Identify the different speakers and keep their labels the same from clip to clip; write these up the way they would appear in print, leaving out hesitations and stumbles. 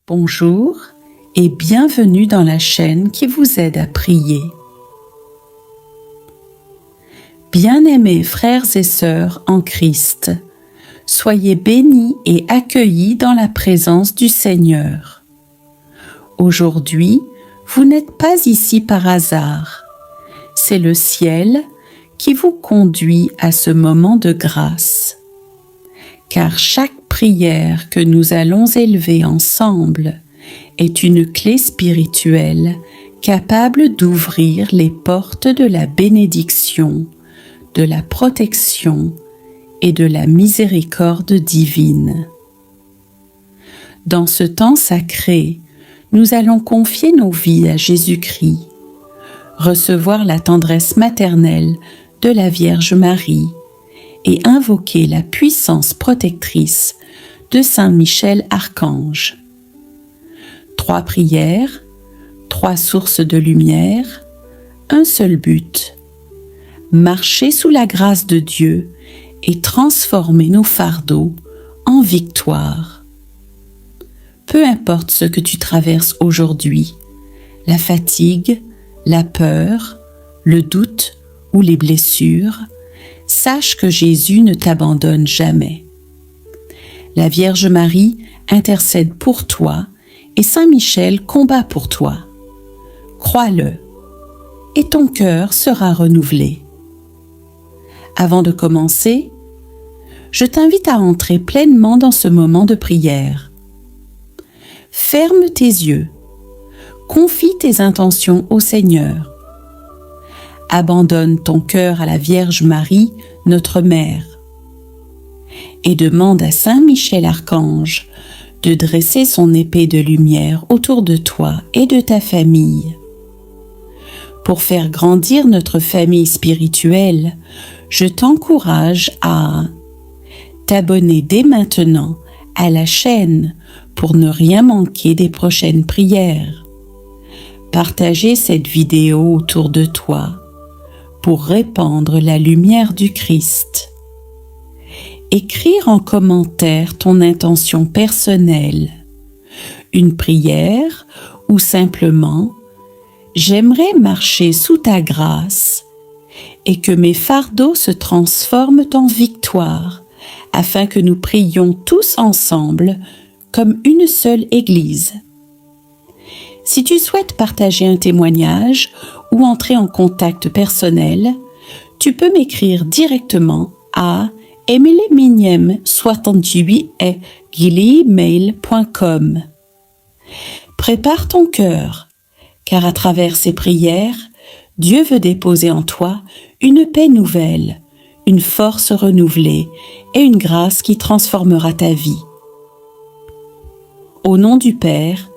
Speaker 1: Bonjour et bienvenue dans la chaîne qui vous aide à prier. Bien-aimés frères et sœurs en Christ, soyez bénis et accueillis dans la présence du Seigneur. Aujourd'hui, vous n'êtes pas ici par hasard. C'est le ciel qui vous conduit à ce moment de grâce. Car chaque prière que nous allons élever ensemble est une clé spirituelle capable d'ouvrir les portes de la bénédiction, de la protection et de la miséricorde divine. Dans ce temps sacré, nous allons confier nos vies à Jésus-Christ, recevoir la tendresse maternelle de la Vierge Marie et invoquer la puissance protectrice de Saint Michel Archange. 3 prières, 3 sources de lumière, un seul but: marcher sous la grâce de Dieu et transformer nos fardeaux en victoire. Peu importe ce que tu traverses aujourd'hui, la fatigue, la peur, le doute ou les blessures, sache que Jésus ne t'abandonne jamais. La Vierge Marie intercède pour toi et Saint Michel combat pour toi. Crois-le, et ton cœur sera renouvelé. Avant de commencer, je t'invite à entrer pleinement dans ce moment de prière. Ferme tes yeux, confie tes intentions au Seigneur. Abandonne ton cœur à la Vierge Marie, notre Mère, et demande à Saint Michel Archange de dresser son épée de lumière autour de toi et de ta famille. Pour faire grandir notre famille spirituelle, je t'encourage à t'abonner dès maintenant à la chaîne pour ne rien manquer des prochaines prières. Partager cette vidéo autour de toi pour répandre la lumière du Christ. Écrire en commentaire ton intention personnelle, une prière ou simplement « J'aimerais marcher sous ta grâce et que mes fardeaux se transforment en victoire afin que nous prions tous ensemble comme une seule Église. » Si tu souhaites partager un témoignage ou entrer en contact personnel, tu peux m'écrire directement à emilyemignem68@gmail.com. Prépare ton cœur, car à travers ces prières, Dieu veut déposer en toi une paix nouvelle, une force renouvelée et une grâce qui transformera ta vie. Au nom du Père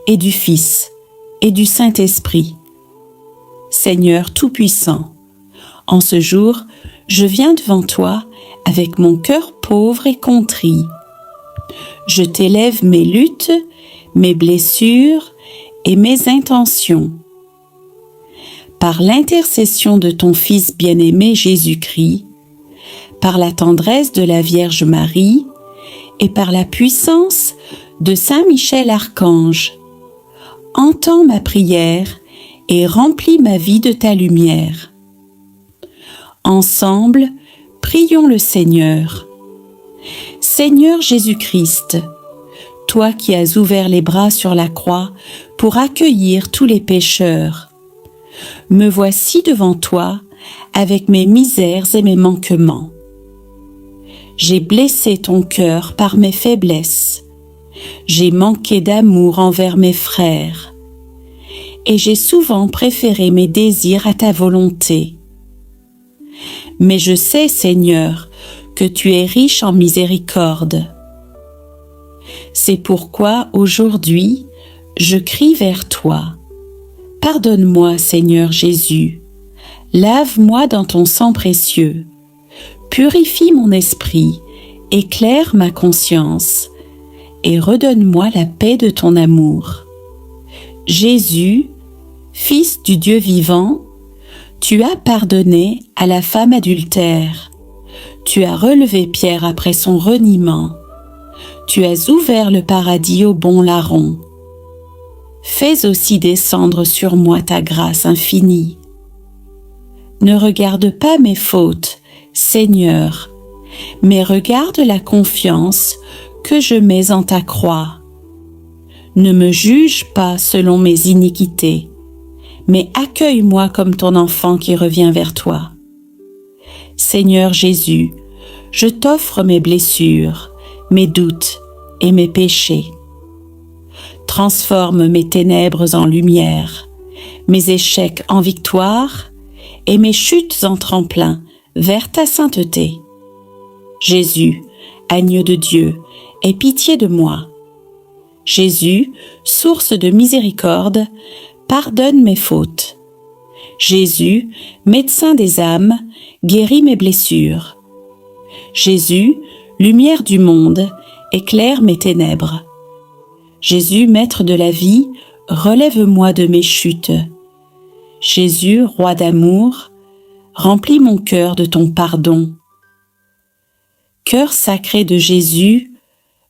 Speaker 1: et du Fils et du Saint-Esprit. Seigneur Tout-Puissant, en ce jour, je viens devant toi avec mon cœur pauvre et contrit. Je t'élève mes luttes, mes blessures et mes intentions. Par l'intercession de ton Fils bien-aimé Jésus-Christ, par la tendresse de la Vierge Marie et par la puissance de Saint Michel Archange, entends ma prière et remplis ma vie de ta lumière. Ensemble, prions le Seigneur. Seigneur Jésus-Christ, toi qui as ouvert les bras sur la croix pour accueillir tous les pécheurs, me voici devant toi avec mes misères et mes manquements. J'ai blessé ton cœur par mes faiblesses. J'ai manqué d'amour envers mes frères. Et j'ai souvent préféré mes désirs à ta volonté. Mais je sais, Seigneur, que tu es riche en miséricorde. C'est pourquoi aujourd'hui, je crie vers toi. Pardonne-moi, Seigneur Jésus. Lave-moi dans ton sang précieux. Purifie mon esprit, éclaire ma conscience et redonne-moi la paix de ton amour. Jésus, Fils du Dieu vivant, tu as pardonné à la femme adultère. Tu as relevé Pierre après son reniement. Tu as ouvert le paradis au bon larron. Fais aussi descendre sur moi ta grâce infinie. Ne regarde pas mes fautes, Seigneur, mais regarde la confiance que je mets en ta croix. Ne me juge pas selon mes iniquités, mais accueille-moi comme ton enfant qui revient vers toi. Seigneur Jésus, je t'offre mes blessures, mes doutes et mes péchés. Transforme mes ténèbres en lumière, mes échecs en victoire et mes chutes en tremplin vers ta sainteté. Jésus, agneau de Dieu, aie pitié de moi. Jésus, source de miséricorde, pardonne mes fautes. Jésus, médecin des âmes, guéris mes blessures. Jésus, lumière du monde, éclaire mes ténèbres. Jésus, maître de la vie, relève-moi de mes chutes. Jésus, roi d'amour, remplis mon cœur de ton pardon. Cœur sacré de Jésus,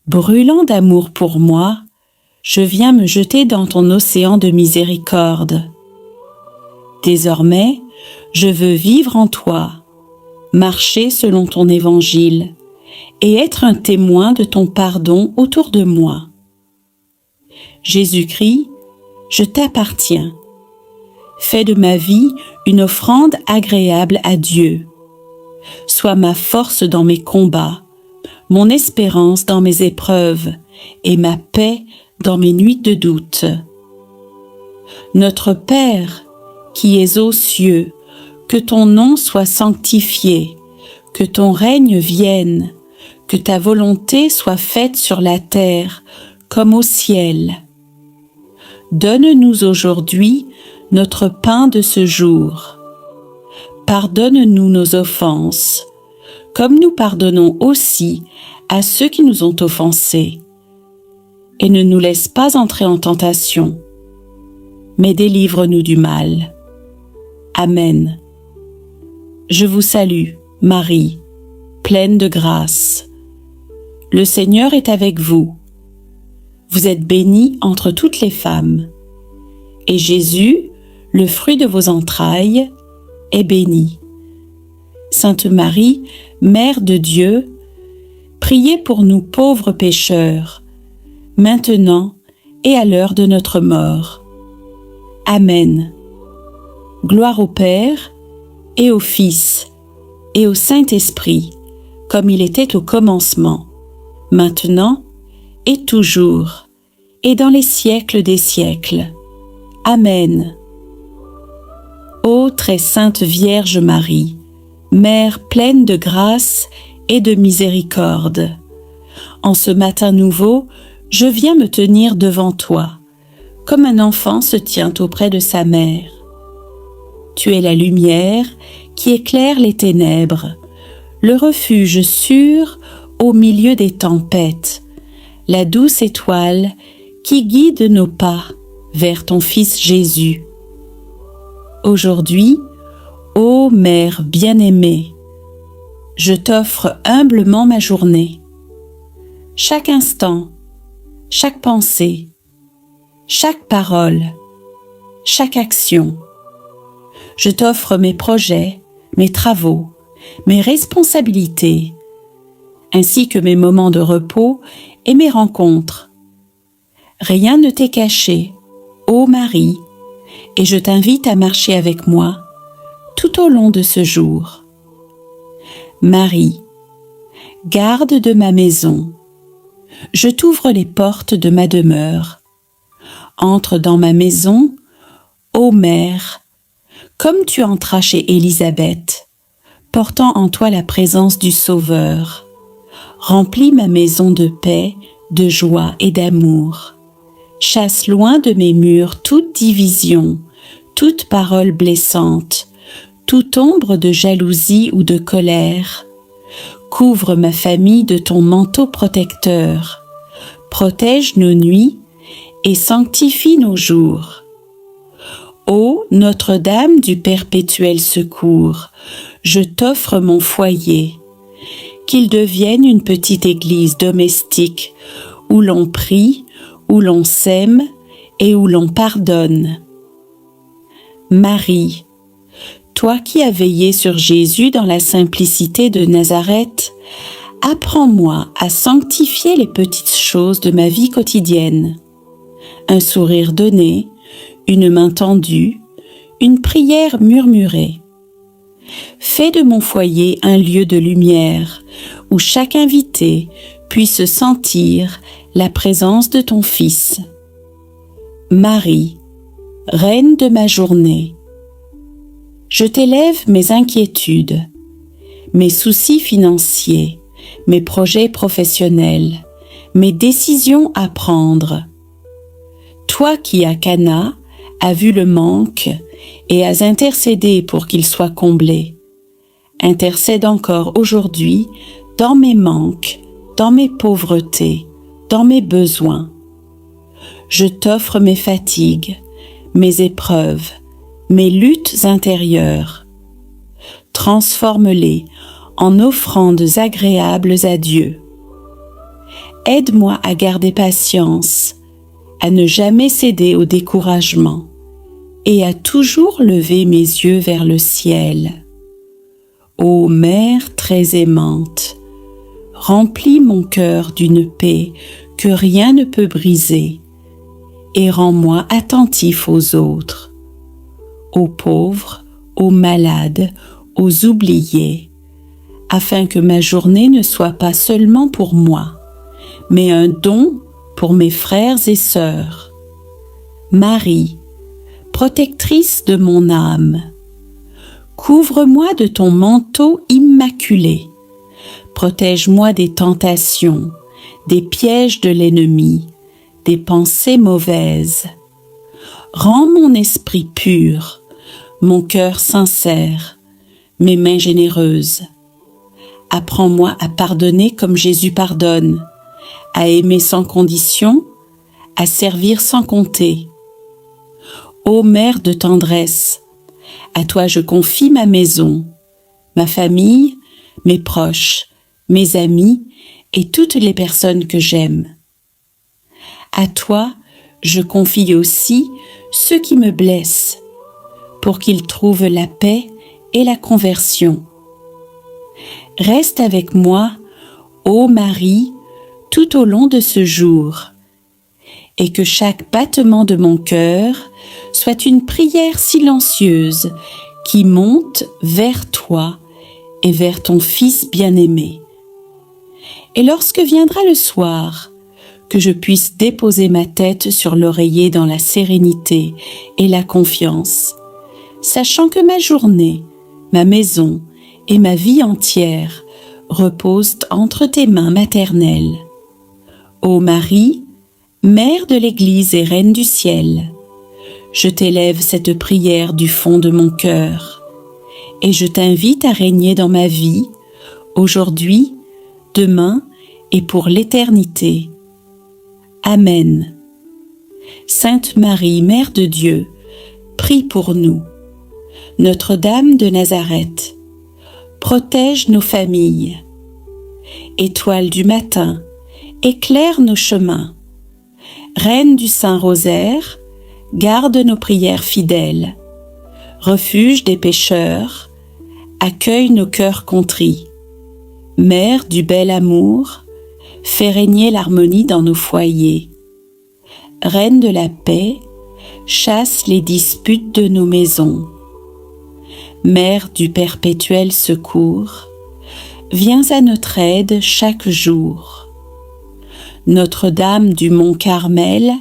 Speaker 1: brûlant d'amour pour moi, je viens me jeter dans ton océan de miséricorde. Désormais, je veux vivre en toi, marcher selon ton évangile et être un témoin de ton pardon autour de moi. Jésus-Christ, je t'appartiens. Fais de ma vie une offrande agréable à Dieu. Sois ma force dans mes combats, mon espérance dans mes épreuves et ma paix dans mes nuits de doute. Notre Père, qui es aux cieux, que ton nom soit sanctifié, que ton règne vienne, que ta volonté soit faite sur la terre comme au ciel. Donne-nous aujourd'hui notre pain de ce jour. Pardonne-nous nos offenses, comme nous pardonnons aussi à ceux qui nous ont offensés. Et ne nous laisse pas entrer en tentation, mais délivre-nous du mal. Amen. Je vous salue, Marie, pleine de grâce. Le Seigneur est avec vous. Vous êtes bénie entre toutes les femmes. Et Jésus, le fruit de vos entrailles, est béni. Sainte Marie, Mère de Dieu, priez pour nous pauvres pécheurs, maintenant et à l'heure de notre mort. Amen. Gloire au Père, et au Fils, et au Saint-Esprit, comme il était au commencement, maintenant et toujours, et dans les siècles des siècles. Amen. Ô très sainte Vierge Marie, Mère pleine de grâce et de miséricorde, en ce matin nouveau, je viens me tenir devant toi, comme un enfant se tient auprès de sa mère. Tu es la lumière qui éclaire les ténèbres, le refuge sûr au milieu des tempêtes, la douce étoile qui guide nos pas vers ton Fils Jésus. Aujourd'hui, ô Mère bien-aimée, je t'offre humblement ma journée. Chaque instant, chaque pensée, chaque parole, chaque action. Je t'offre mes projets, mes travaux, mes responsabilités, ainsi que mes moments de repos et mes rencontres. Rien ne t'est caché, ô Marie, et je t'invite à marcher avec moi tout au long de ce jour. Marie, garde de ma maison, je t'ouvre les portes de ma demeure. Entre dans ma maison, ô Mère, comme tu entras chez Élisabeth, portant en toi la présence du Sauveur. Remplis ma maison de paix, de joie et d'amour. Chasse loin de mes murs toute division, toute parole blessante, toute ombre de jalousie ou de colère. Couvre ma famille de ton manteau protecteur. Protège nos nuits et sanctifie nos jours. Ô Notre-Dame du perpétuel secours, je t'offre mon foyer, qu'il devienne une petite église domestique où l'on prie, où l'on s'aime et où l'on pardonne. Marie, toi qui as veillé sur Jésus dans la simplicité de Nazareth, apprends-moi à sanctifier les petites choses de ma vie quotidienne. Un sourire donné, une main tendue, une prière murmurée. Fais de mon foyer un lieu de lumière où chaque invité puisse sentir la présence de ton Fils. Marie, Reine de ma journée, je t'élève mes inquiétudes, mes soucis financiers, mes projets professionnels, mes décisions à prendre. Toi qui à Cana as vu le manque et as intercédé pour qu'il soit comblé, intercède encore aujourd'hui dans mes manques, dans mes pauvretés, dans mes besoins. Je t'offre mes fatigues, mes épreuves, mes luttes intérieures. Transforme-les en offrandes agréables à Dieu. Aide-moi à garder patience, à ne jamais céder au découragement et à toujours lever mes yeux vers le ciel. Ô Mère très aimante, remplis mon cœur d'une paix que rien ne peut briser et rends-moi attentif aux autres, aux pauvres, aux malades, aux oubliés, afin que ma journée ne soit pas seulement pour moi, mais un don pour mes frères et sœurs. Marie, protectrice de mon âme, couvre-moi de ton manteau immaculé, protège-moi des tentations, des pièges de l'ennemi, des pensées mauvaises. Rends mon esprit pur, mon cœur sincère, mes mains généreuses. Apprends-moi à pardonner comme Jésus pardonne, à aimer sans condition, à servir sans compter. Ô Mère de tendresse, à toi je confie ma maison, ma famille, mes proches, mes amis et toutes les personnes que j'aime. À toi, je confie aussi ceux qui me blessent, pour qu'ils trouvent la paix et la conversion. Reste avec moi, ô Marie, tout au long de ce jour, et que chaque battement de mon cœur soit une prière silencieuse qui monte vers toi et vers ton Fils bien-aimé. Et lorsque viendra le soir, que je puisse déposer ma tête sur l'oreiller dans la sérénité et la confiance, sachant que ma journée, ma maison et ma vie entière reposent entre tes mains maternelles. Ô Marie, Mère de l'Église et Reine du ciel, je t'élève cette prière du fond de mon cœur, et je t'invite à régner dans ma vie, aujourd'hui, demain et pour l'éternité. Amen. Sainte Marie, Mère de Dieu, prie pour nous. Notre-Dame de Nazareth, protège nos familles. Étoile du matin, éclaire nos chemins. Reine du Saint-Rosaire, garde nos prières fidèles. Refuge des pécheurs, accueille nos cœurs contrits. Mère du bel amour, fais régner l'harmonie dans nos foyers. Reine de la paix, chasse les disputes de nos maisons. Mère du perpétuel secours, viens à notre aide chaque jour. Notre-Dame du Mont Carmel,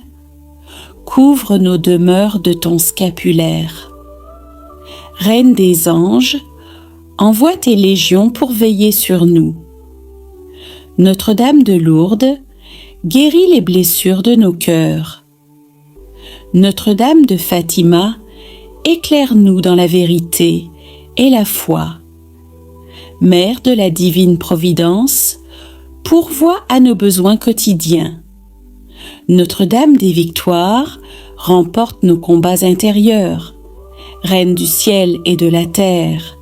Speaker 1: couvre nos demeures de ton scapulaire. Reine des anges, envoie tes légions pour veiller sur nous. Notre-Dame de Lourdes, guéris les blessures de nos cœurs. Notre-Dame de Fatima, éclaire-nous dans la vérité et la foi. Mère de la divine providence, pourvois à nos besoins quotidiens. Notre-Dame des victoires, remporte nos combats intérieurs. Reine du ciel et de la terre,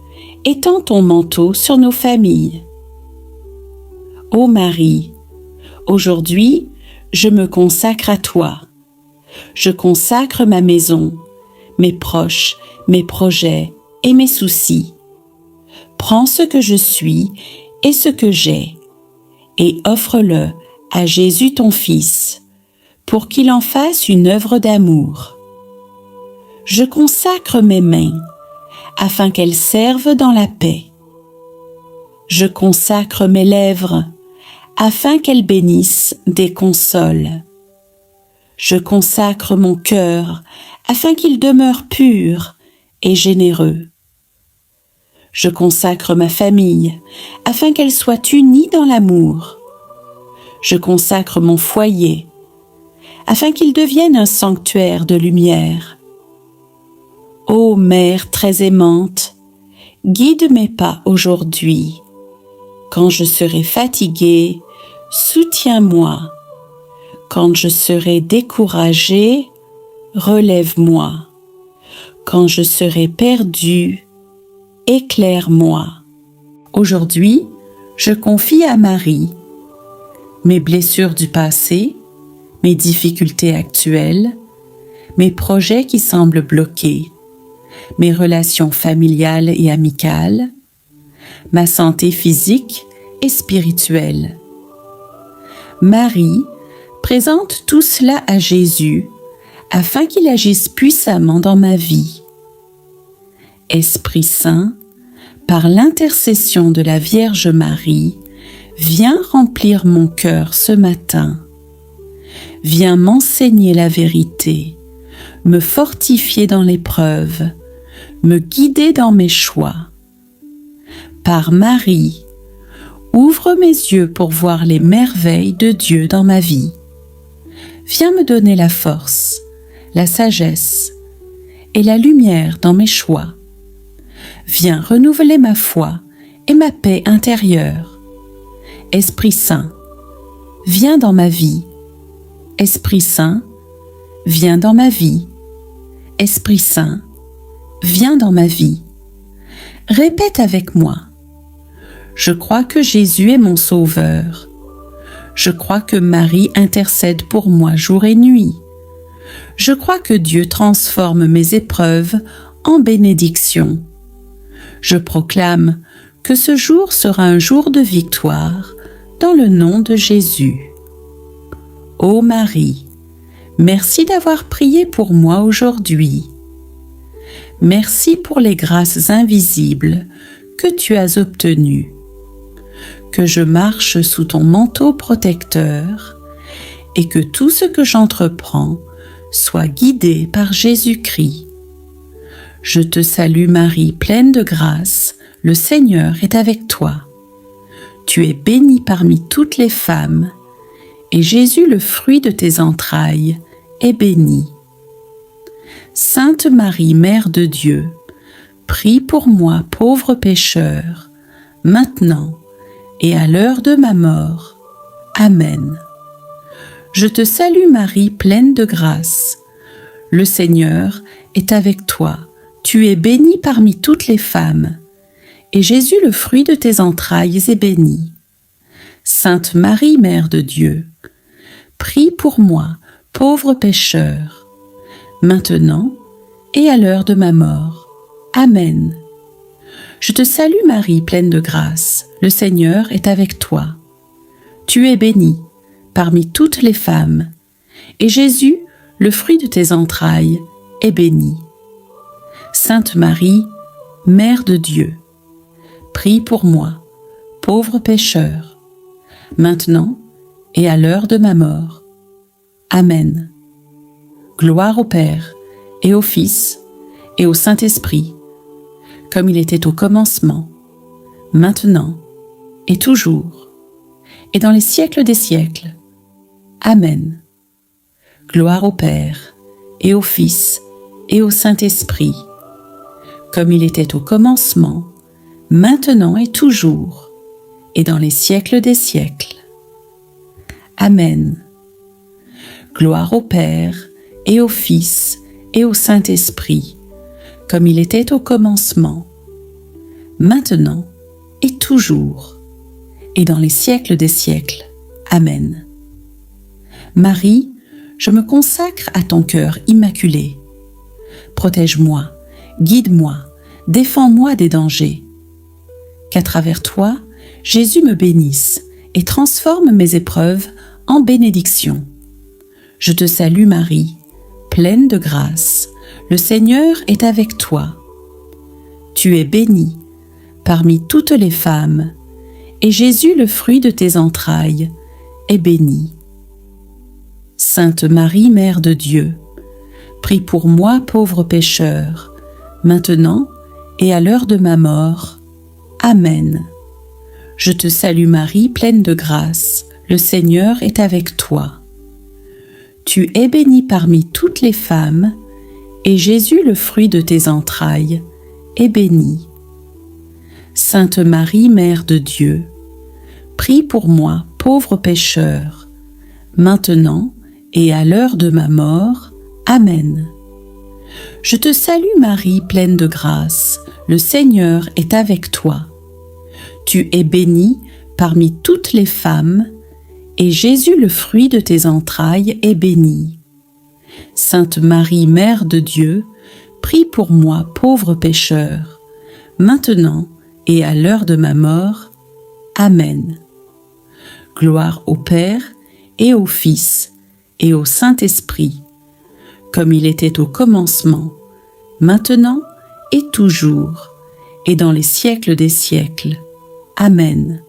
Speaker 1: étends ton manteau sur nos familles. Ô Marie, aujourd'hui, je me consacre à toi. Je consacre ma maison, mes proches, mes projets et mes soucis. Prends ce que je suis et ce que j'ai, et offre-le à Jésus ton Fils, pour qu'il en fasse une œuvre d'amour. Je consacre mes mains, afin qu'elles servent dans la paix. Je consacre mes lèvres, afin qu'elles bénissent des consoles. Je consacre mon cœur, afin qu'il demeure pur et généreux. Je consacre ma famille, afin qu'elle soit unie dans l'amour. Je consacre mon foyer, afin qu'il devienne un sanctuaire de lumière. Ô Mère très aimante, guide mes pas aujourd'hui. Quand je serai fatiguée, soutiens-moi. Quand je serai découragée, relève-moi. Quand je serai perdue, éclaire-moi. Aujourd'hui, je confie à Marie mes blessures du passé, mes difficultés actuelles, mes projets qui semblent bloqués, mes relations familiales et amicales, ma santé physique et spirituelle. Marie présente tout cela à Jésus afin qu'il agisse puissamment dans ma vie. Esprit Saint, par l'intercession de la Vierge Marie, viens remplir mon cœur ce matin. Viens m'enseigner la vérité, me fortifier dans l'épreuve, me guider dans mes choix. Par Marie, ouvre mes yeux pour voir les merveilles de Dieu dans ma vie. Viens me donner la force, la sagesse et la lumière dans mes choix. Viens renouveler ma foi et ma paix intérieure. Esprit Saint, viens dans ma vie. Esprit Saint, viens dans ma vie. Esprit Saint, viens dans ma vie. Répète avec moi. Je crois que Jésus est mon Sauveur. Je crois que Marie intercède pour moi jour et nuit. Je crois que Dieu transforme mes épreuves en bénédictions. Je proclame que ce jour sera un jour de victoire dans le nom de Jésus. Ô Marie, merci d'avoir prié pour moi aujourd'hui. Merci pour les grâces invisibles que tu as obtenues. Que je marche sous ton manteau protecteur et que tout ce que j'entreprends soit guidé par Jésus-Christ. Je te salue Marie, pleine de grâce, le Seigneur est avec toi. Tu es bénie parmi toutes les femmes, et Jésus, le fruit de tes entrailles, est béni. Sainte Marie, Mère de Dieu, prie pour moi, pauvre pécheur, maintenant et à l'heure de ma mort. Amen. Je te salue Marie, pleine de grâce. Le Seigneur est avec toi. Tu es bénie parmi toutes les femmes, et Jésus, le fruit de tes entrailles, est béni. Sainte Marie, Mère de Dieu, prie pour moi, pauvre pécheur, maintenant et à l'heure de ma mort. Amen. Je te salue Marie, pleine de grâce, le Seigneur est avec toi. Tu es bénie parmi toutes les femmes, et Jésus, le fruit de tes entrailles, est béni. Sainte Marie, Mère de Dieu, prie pour moi, pauvre pécheur, maintenant et à l'heure de ma mort. Amen. Gloire au Père, et au Fils, et au Saint-Esprit, comme il était au commencement, maintenant et toujours, et dans les siècles des siècles. Amen. Gloire au Père, et au Fils, et au Saint-Esprit, comme il était au commencement, maintenant et toujours, et dans les siècles des siècles. Amen. Gloire au Père, et au Fils, et au Saint-Esprit, comme il était au commencement, maintenant et toujours, et dans les siècles des siècles. Amen. Marie, je me consacre à ton cœur immaculé. Protège-moi, guide-moi, défends-moi des dangers. Qu'à travers toi, Jésus me bénisse et transforme mes épreuves en bénédiction. Je te salue Marie, pleine de grâce, le Seigneur est avec toi. Tu es bénie parmi toutes les femmes, et Jésus, le fruit de tes entrailles, est béni. Sainte Marie, Mère de Dieu, prie pour moi, pauvre pécheur, maintenant et à l'heure de ma mort. Amen. Je te salue Marie, pleine de grâce, le Seigneur est avec toi. Tu es bénie parmi toutes les femmes, et Jésus, le fruit de tes entrailles, est béni. Sainte Marie, Mère de Dieu, prie pour moi, pauvre pécheur, maintenant et à l'heure de ma mort. Amen. Je te salue Marie, pleine de grâce, le Seigneur est avec toi. Tu es bénie parmi toutes les femmes, et Jésus, le fruit de tes entrailles, est béni. Sainte Marie, Mère de Dieu, prie pour moi, pauvre pécheur, maintenant et à l'heure de ma mort. Amen. Gloire au Père et au Fils et au Saint-Esprit, comme il était au commencement, maintenant et toujours, et dans les siècles des siècles. Amen.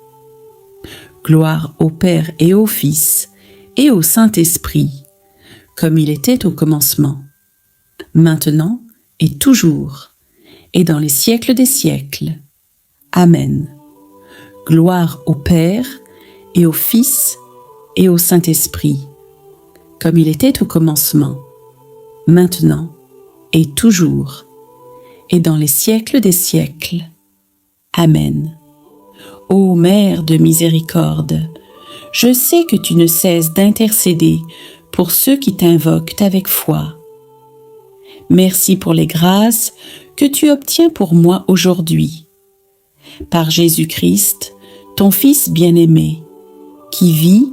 Speaker 1: Gloire au Père et au Fils et au Saint-Esprit, comme il était au commencement, maintenant et toujours, et dans les siècles des siècles. Amen. Gloire au Père et au Fils et au Saint-Esprit, comme il était au commencement, maintenant et toujours, et dans les siècles des siècles. Amen. Ô Mère de miséricorde, je sais que tu ne cesses d'intercéder pour ceux qui t'invoquent avec foi. Merci pour les grâces que tu obtiens pour moi aujourd'hui. Par Jésus-Christ, ton Fils bien-aimé, qui vit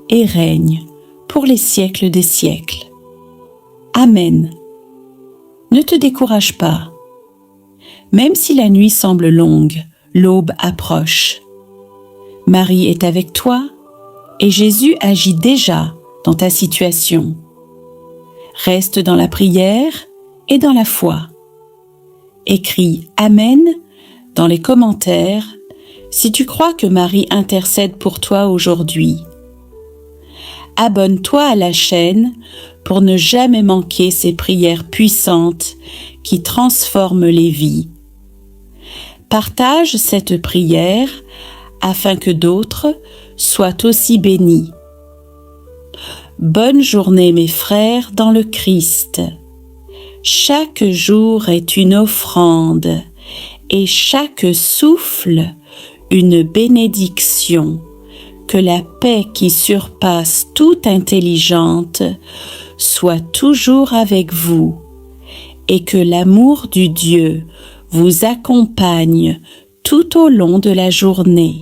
Speaker 1: et règne pour les siècles des siècles. Amen. Ne te décourage pas. Même si la nuit semble longue, l'aube approche. Marie est avec toi et Jésus agit déjà dans ta situation. Reste dans la prière et dans la foi. Écris « Amen » dans les commentaires si tu crois que Marie intercède pour toi aujourd'hui. Abonne-toi à la chaîne pour ne jamais manquer ces prières puissantes qui transforment les vies. Partage cette prière afin que d'autres soient aussi bénis. Bonne journée mes frères dans le Christ. Chaque jour est une offrande et chaque souffle une bénédiction. Que la paix qui surpasse toute intelligente soit toujours avec vous et que l'amour du Dieu vous accompagne tout au long de la journée.